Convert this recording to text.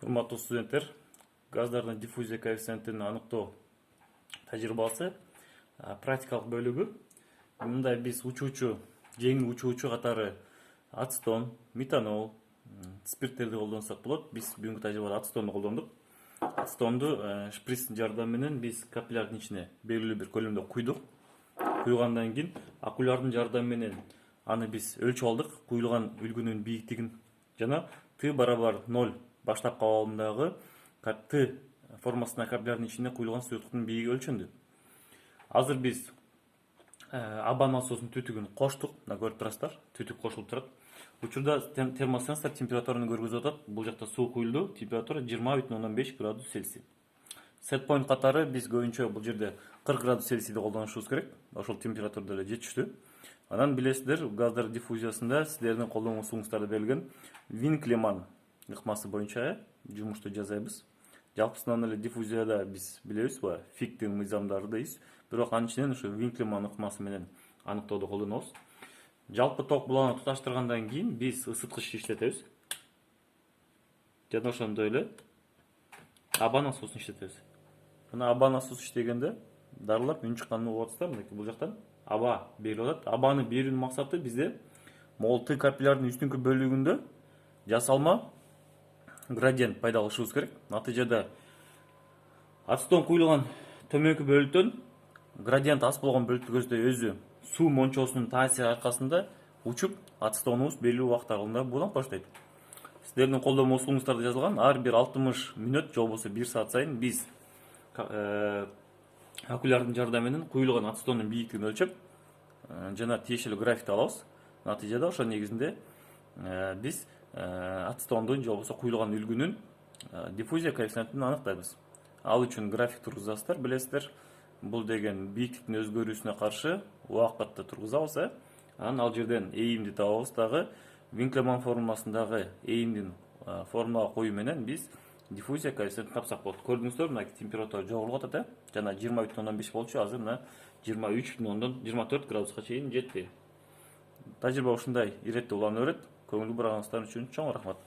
Урматтуу студенттер, газдардын диффузия коэффициентин аныктоо тажрыйбасы практикалык бөлүгү. Мындай биз учуучу, жеңил учуучу катары ацетон, метанол, спирттерди колдонсок болот. Биз бүгүнкү тажрыйбада ацетонду колдондук. Ацетонду шприц жардамы менен биз капиллярдын ичине белгилүү бир көлөмдө куйдук. Куйгандан кийин окулярдын жардамы менен аны биз өлчөп алдык. Куюлган үлгүнүн бийиктигин жана Т барабар 0 баштапкы абалындагы Т формасына капиллярдын ичине куюлган суюктуктун бийиги өлчөндү. Азыр биз аба насосунун түтүгүн коштук. Мына көрүп турасыздар, түтүк кошулуп турат. Учурда термосенсор температураны көргөзүп атат. Бул жакта суу куюлду, температура 20,5 градус Цельсий. Set point катары биз көбүнчө бул жерде 40 градус Цельсийди колдонушубуз керек. Ошол температурада эле жетиштүү. Анан билесиздер, газдар диффузиясында силердин колдонуңуздарда берилген Винклеман ыкмасы боюнча жумушту жасайбыз. Жалпысынан эле диффузияда биз билебиз ба, Фиктин мыйзамдардайбыз. Бирок анын ичинен ушу Винклеман ыкмасы менен аныктоодо колдонобуз. Жалпы ток буланы туташтыргандан кийин биз ысыткычты иштетебиз. Жана ошондой эле аба насосун иштетебиз. Мына аба насос иштегенде дарылап үн чыкканын угуп атасыздар. Мынакей бул жактан аба берилип атат. Абаны берүүнүн максаты бизде могул Т капиллярдын үстүнкү бөлүгүндө жасалма градиент пайда кылышыбыз керек. Натыйжада ацетон куюлган төмөнкү бөлүктөн градиент аз болгон бөлүктү өзү суу мончосунун таасири аркасында учуп ацетонубуз белгилүү убакыт аралыгында буланып баштайт. Силердин колдонмо услугуңуздарда жазылган ар бир 60 мүнөт же болбосо 1 саат сайын биз окулярдын жардамы менен куюлган ацетондун бийиктигин өлчөп жана тиешелүү графикти алабыз. Натыйжада ошол негизинде биз ацетондун же болбосо куюлган үлгүнүн диффузия коэффициентин аныктайбыз. Ал үчүн график тургузасыздар, билесиздер. Бул деген бийиктиктин өзгөрүүсүнө каршы убакытта тургузабыз. Анан ал жерден эйимди табабыз. Дагы Винклеман формуласындагы эйимдин формулага коюу менен биз диффузия коэффициентин тапсак болот. Көрдүңүздөр, мына температура жогорулуп атат. Жана 20,5 болчу, азыр мына 23,24 градуска чейин жетти. Тажрыйба ушундай иреттүү улана берет. Көңүл бурганыңыздар үчүн чоң рахмат.